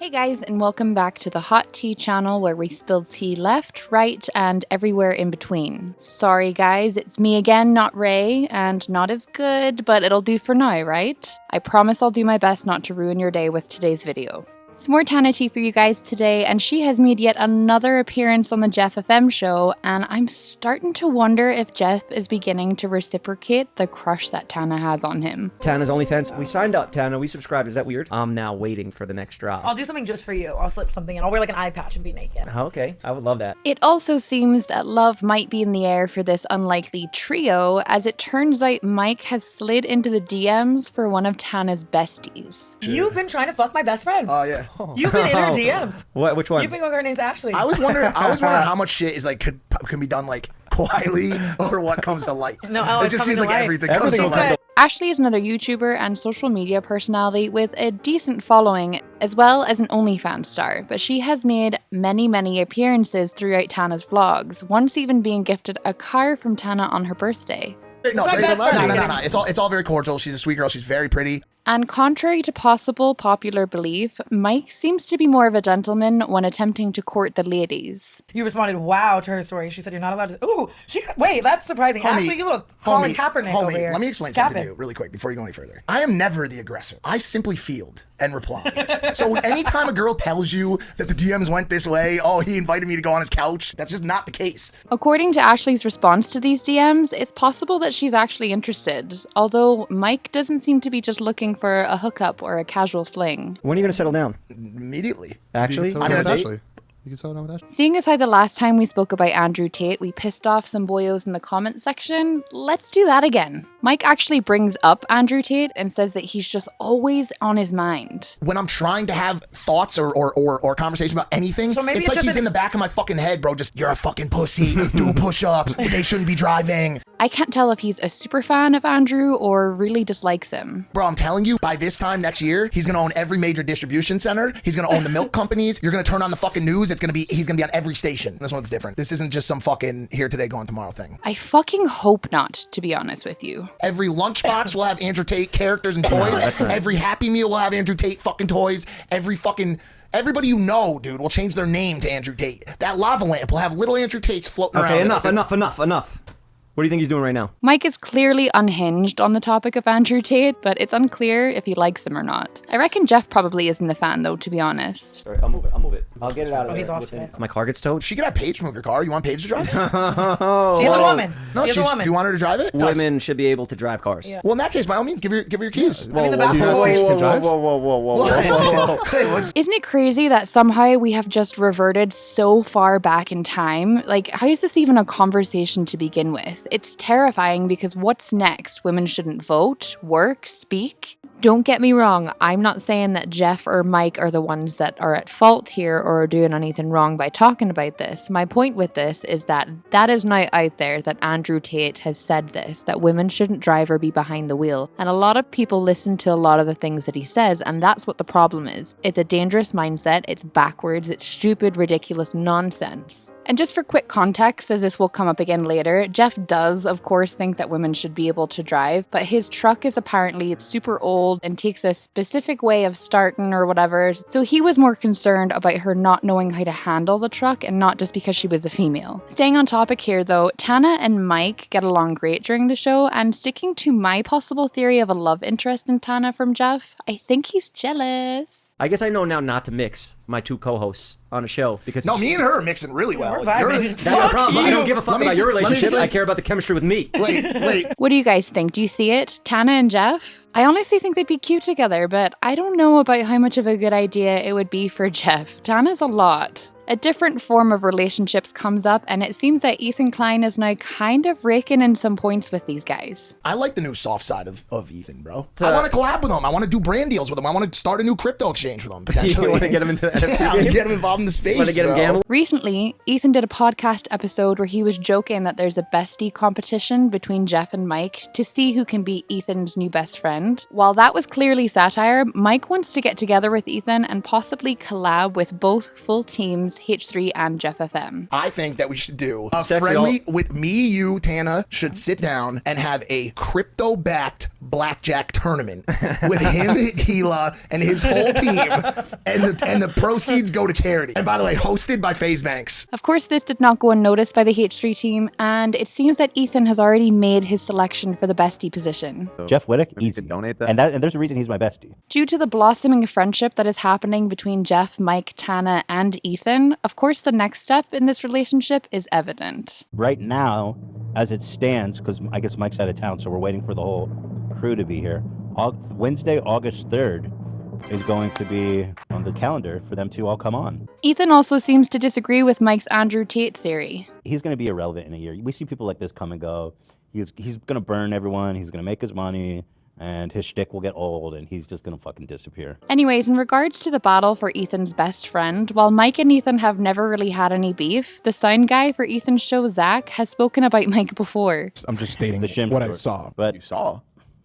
Hey guys, and welcome back to the Hot Tea channel where we spill tea left, right, and everywhere in between. Sorry guys, it's me again, not Ray, and not as good, but it'll do for now, right? I promise I'll do my best not to ruin your day with today's video. Some more Tana tea for you guys today, and she has made yet another appearance on the Jeff FM show, and I'm starting to wonder if Jeff is beginning to reciprocate the crush that Tana has on him. Tana's OnlyFans. We signed up, Tana. We subscribed. Is that weird? I'm now waiting for the next drop. I'll do something just for you. I'll slip something in. I'll wear like an eye patch and be naked. Okay, I would love that. It also seems that love might be in the air for this unlikely trio, as it turns out Mike has slid into the DMs for one of Tana's besties. You've been trying to fuck my best friend. Oh, yeah. You've been in her DMs. What? Which one? You've been going, her name's Ashley. I was wondering how much shit is like can be done like quietly or what comes to light. No, it just seems like everything comes to light. Ashley is another YouTuber and social media personality with a decent following, as well as an OnlyFans star, but she has made many appearances throughout Tana's vlogs, once even being gifted a car from Tana on her birthday. No. It's all very cordial. She's a sweet girl. She's very pretty. And contrary to possible popular belief, Mike seems to be more of a gentleman when attempting to court the ladies. You responded, wow, to her story. She said you're not allowed to... Ooh, wait, that's surprising. Ashley, you look Colin Kaepernick over here. Let me explain something to you really quick before you go any further. I am never the aggressor. I simply field and reply. So anytime a girl tells you that the DMs went this way, oh, he invited me to go on his couch, that's just not the case. According to Ashley's response to these DMs, it's possible that she's actually interested, although Mike doesn't seem to be just looking for a hookup or a casual fling. When are you going to settle down? Immediately. Actually? I'm going to Ashley. You can settle down with Ashley. Seeing as how the last time we spoke about Andrew Tate, we pissed off some boyos in the comment section, let's do that again. Mike actually brings up Andrew Tate and says that he's just always on his mind. When I'm trying to have thoughts or conversation about anything, so maybe it's like he's in the back of my fucking head, bro. Just, you're a fucking pussy, do push-ups, they shouldn't be driving. I can't tell if he's a super fan of Andrew or really dislikes him. Bro, I'm telling you, by this time next year, he's gonna own every major distribution center. He's gonna own the milk companies. You're gonna turn on the fucking news. He's gonna be on every station. This one's different. This isn't just some fucking here today, gone tomorrow thing. I fucking hope not, to be honest with you. Every lunchbox will have Andrew Tate characters and toys. That's right. Every Happy Meal will have Andrew Tate fucking toys. Everybody you know, dude, will change their name to Andrew Tate. That lava lamp will have little Andrew Tates floating around. Okay, enough. What do you think he's doing right now? Mike is clearly unhinged on the topic of Andrew Tate, but it's unclear if he likes him or not. I reckon Jeff probably isn't a fan, though, to be honest. Sorry, I'll move it. I'll get it out of there. He's off today. My car gets towed? She could have Paige move your car. You want Paige to drive it? She's a woman. No, She's a woman. Do you want her to drive it? Women should be able to drive cars. Yeah. Well, in that case, by all means, give her your keys. I mean, the bathroom Whoa. Isn't it crazy that somehow we have just reverted so far back in time? Like, how is this even a conversation to begin with? It's terrifying because what's next? Women shouldn't vote, work, speak? Don't get me wrong, I'm not saying that Jeff or Mike are the ones that are at fault here or are doing anything wrong by talking about this. My point with this is that is now out there that Andrew Tate has said this, that women shouldn't drive or be behind the wheel. And a lot of people listen to a lot of the things that he says, and that's what the problem is. It's a dangerous mindset, it's backwards, it's stupid, ridiculous nonsense. And just for quick context, as this will come up again later, Jeff does, of course, think that women should be able to drive, but his truck is apparently super old and takes a specific way of starting or whatever, so he was more concerned about her not knowing how to handle the truck and not just because she was a female. Staying on topic here though, Tana and Mike get along great during the show, and sticking to my possible theory of a love interest in Tana from Jeff, I think he's jealous. I guess I know now not to mix my two co-hosts on a show because No, me and her are mixing really well. that's the problem. I don't give a fuck about your relationship. I care about the chemistry with me. Wait. What do you guys think? Do you see it? Tana and Jeff? I honestly think they'd be cute together, but I don't know about how much of a good idea it would be for Jeff. Tana's a lot. A different form of relationships comes up, and it seems that Klein is now kind of raking in some points with these guys. I like the new soft side of Ethan, bro. I want to collab with him. I want to do brand deals with him. I want to start a new crypto exchange with him, potentially. You want to get him into that? Yeah, I want to get him involved in the space, Want to get him gambling? Recently, Ethan did a podcast episode where he was joking that there's a bestie competition between Jeff and Mike to see who can be Ethan's new best friend. While that was clearly satire, Mike wants to get together with Ethan and possibly collab with both full teams friends, H3 and Jeff FM. I think that we should do a Sexy friendly with me, you, Tana, should sit down and have a crypto-backed blackjack tournament with him, Hila, and his whole team, and the proceeds go to charity. And by the way, hosted by FaZe Banks. Of course, this did not go unnoticed by the H3 team, and it seems that Ethan has already made his selection for the bestie position. Jeff Wittek, You easy. could donate that. And there's a reason he's my bestie. Due to the blossoming friendship that is happening between Jeff, Mike, Tana, and Ethan, of course the next step in this relationship is evident. Right now, as it stands, because I guess Mike's out of town, so we're waiting for the whole crew to be here. Wednesday, August 3rd is going to be on the calendar for them to all come on. Ethan also seems to disagree with Mike's Andrew Tate theory. He's going to be irrelevant in a year. We see people like this come and go. He's going to burn everyone. He's going to make his money. And his shtick will get old, and he's just gonna fucking disappear. Anyways, in regards to the battle for Ethan's best friend, while Mike and Ethan have never really had any beef, the sound guy for Ethan's show, Zach, has spoken about Mike before. I'm just stating The gym what I shorts. saw. But You saw.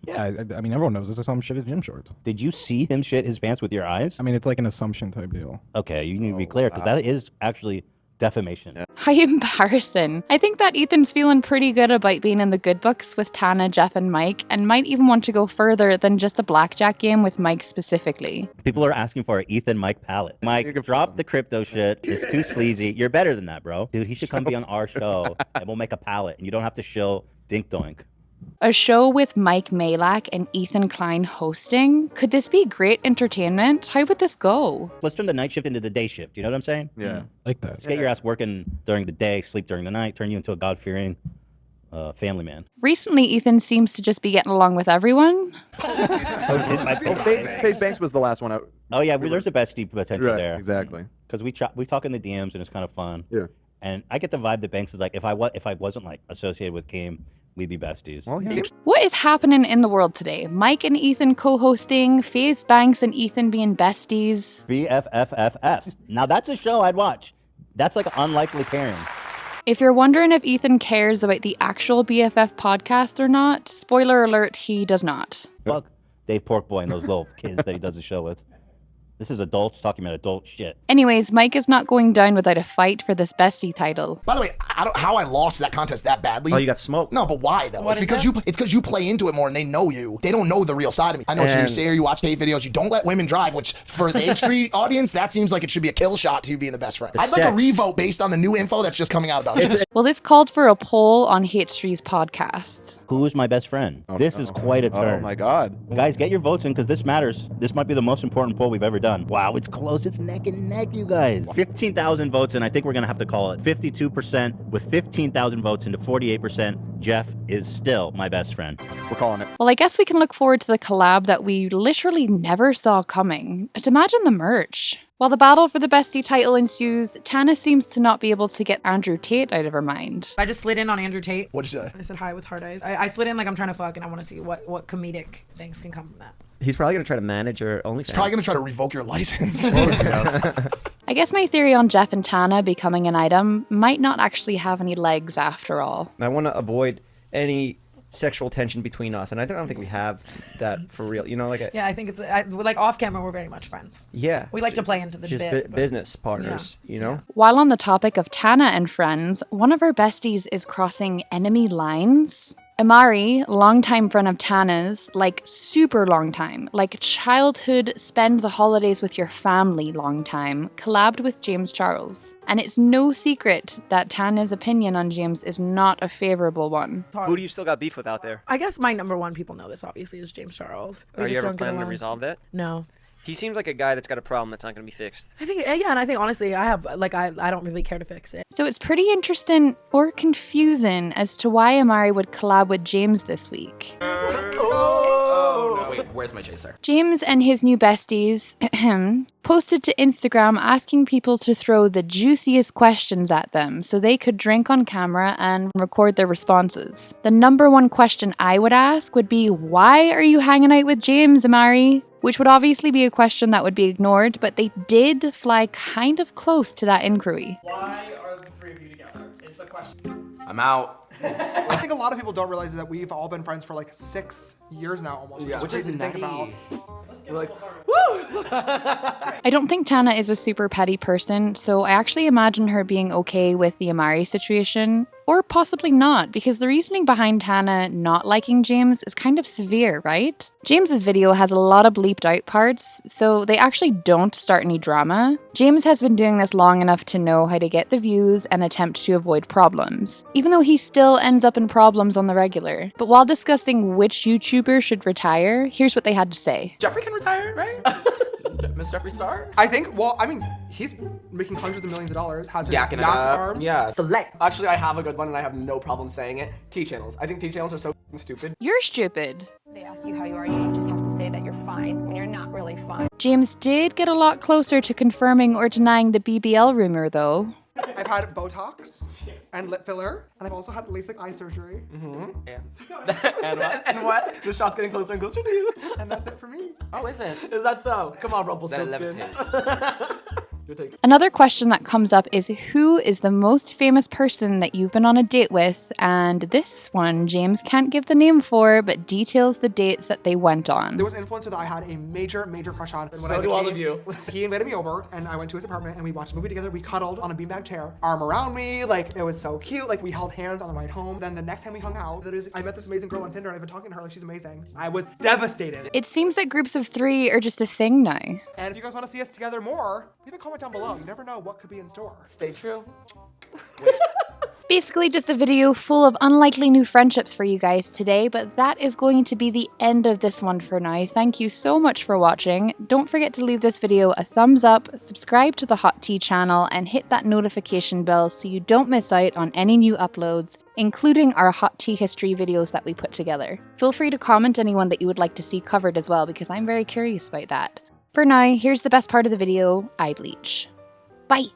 Yeah, I mean, everyone knows this. I saw him shit his gym shorts. did you see him shit his pants with your eyes? I mean, it's like an assumption type deal. Okay, you need to be clear, because that is actually defamation. Yeah. How embarrassing. I think that Ethan's feeling pretty good about being in the good books with Tana, Jeff, and Mike, and might even want to go further than just a blackjack game with Mike specifically. People are asking for an Ethan Mike palette. Mike, drop the crypto shit. It's too sleazy. You're better than that, bro. Dude, he should come be on our show, and we'll make a palette, and you don't have to shill dink doink. A show with Mike Majlak and Ethan Klein hosting? Could this be great entertainment? How would this go? Let's turn the night shift into the day shift. You know what I'm saying? Yeah. Like that. Let's get your ass working during the day, sleep during the night, turn you into a God-fearing family man. Recently, Ethan seems to just be getting along with everyone. FaZe Banks was the last one out. Oh yeah, there's a bestie potential Right, there. exactly. Because we talk in the DMs and it's kind of fun. Yeah. And I get the vibe that Banks is like, if I wasn't like associated with Game, we'd be besties. Well, he What is happening in the world today? Mike and Ethan co-hosting, FaZe Banks and Ethan being besties. BFFFF. Now that's a show I'd watch. That's like unlikely pairing. If you're wondering if Ethan cares about the actual BFF podcast or not, spoiler alert, he does not. Fuck Dave Porkboy and those little kids that he does the show with. This is adults talking about adult shit. Anyways, Mike is not going down without a fight for this bestie title. By the way, I don't how I lost that contest that badly. Oh, you got smoked. No, but why though? What It's is because you play into it more and they know you. They don't know the real side of me. I know what you And- say, you watch Tate videos, you don't let women drive, which for the H3 audience, that seems like it should be a kill shot to you being the best friend. I'd like a sex. revote based on the new info that's just coming out about you. Well, this called for a poll on H3's podcast. Who is my best friend? This is quite a turn. Oh my God. Guys, get your votes in because this matters. This might be the most important poll we've ever done. Wow, it's close. It's neck and neck, you guys. 15,000 votes, and I think we're going to have to call it 52% with 15,000 votes into 48%. Jeff is still my best friend. We're calling it. Well, I guess we can look forward to the collab that we literally never saw coming. But imagine the merch. While the battle for the bestie title ensues, Tana seems to not be able to get Andrew Tate out of her mind. I just slid in on Andrew Tate. What'd you say? I said hi with hard eyes. I slid in like I'm trying to fuck and I want to see what comedic things can come from that. He's probably gonna try to manage your OnlyFans. He's probably gonna try to revoke your license. I guess my theory on Jeff and Tana becoming an item might not actually have any legs after all. I want to avoid any sexual tension between us, and I don't think we have that for real. You know, like Yeah, I think it's like off camera we're very much friends. yeah, We like to play into the just bit. but- business partners. You know, While on the topic of Tana and friends, one of her besties is crossing enemy lines. Amari, longtime friend of Tana's, like super long time, like childhood, spend the holidays with your family long time, collabed with James Charles. And it's no secret that Tana's opinion on James is not a favorable one. Who do you still got beef with out there? I guess my number one, people know this obviously, is James Charles. We Are you just ever don't get planning to along. resolve that? No. He seems like a guy that's got a problem that's not going to be fixed. I think, yeah, and I think honestly, I don't really care to fix it. So it's pretty interesting or confusing as to why Amari would collab with James this week. Wait, where's my chaser? James and his new besties posted to Instagram asking people to throw the juiciest questions at them so they could drink on camera and record their responses. The number one question I would ask would be, why are you hanging out with James, Amari? Which would obviously be a question that would be ignored, but they did fly kind of close to that inquiry. Why are the three of you together? Is the question. I'm out. I think a lot of people don't realize that we've all been friends for like 6 years now almost. Yeah, which is crazy to think about. We're like, I don't think Tana is a super petty person, so I actually imagine her being okay with the Amari situation. Or possibly not, because the reasoning behind Tana not liking James is kind of severe, right? James's video has a lot of bleeped out parts, so they actually don't start any drama. James has been doing this long enough to know how to get the views and attempt to avoid problems, even though he still ends up in problems on the regular. But while discussing which YouTuber should retire, here's what they had to say. Jeffrey can retire, right? Miss Jeffrey Star? I think, well, I mean, he's making hundreds of millions of dollars, has his Yakking it yacht up. farm. Yeah. Select. Actually, I have a good one and I have no problem saying it. T-channels. I think T-channels are so f***ing stupid. You're stupid. They ask you how you are, you just have to say that you're fine when you're not really fine. James did get a lot closer to confirming or denying the BBL rumor, though. I've had Botox and lip filler, and I've also had LASIK eye surgery. And what? And what? The shot's getting closer and closer to you. And that's it for me. Oh, is it? Is that so? Come on, That Rumpelstiltskin. levitate. Your take. Another question that comes up is who is the most famous person that you've been on a date with? And this one, James can't give the name for, but details the dates that they went on. There was an influencer that I had a major crush on. And when So I do all of you. He invited me over, and I went to his apartment, and we watched a movie together. We cuddled on a beanbag chair, arm around me, like, it was so cute. Like, we held hands on the ride home. Then the next time we hung out, I met this amazing girl on Tinder, and I've been talking to her like she's amazing. I was devastated. It seems that groups of 3 are just a thing now. And if you guys want to see us together more, leave a comment down below. You never know what could be in store. Stay true. Basically just a video full of unlikely new friendships for you guys today, but that is going to be the end of this one for now. Thank you so much for watching. Don't forget to leave this video a thumbs up, subscribe to the Hot Tea channel, and hit that notification bell so you don't miss out on any new uploads, including our Hot Tea history videos that we put together. Feel free to comment anyone that you would like to see covered as well, because I'm very curious about that. For now, here's the best part of the video, eye bleach. Bye!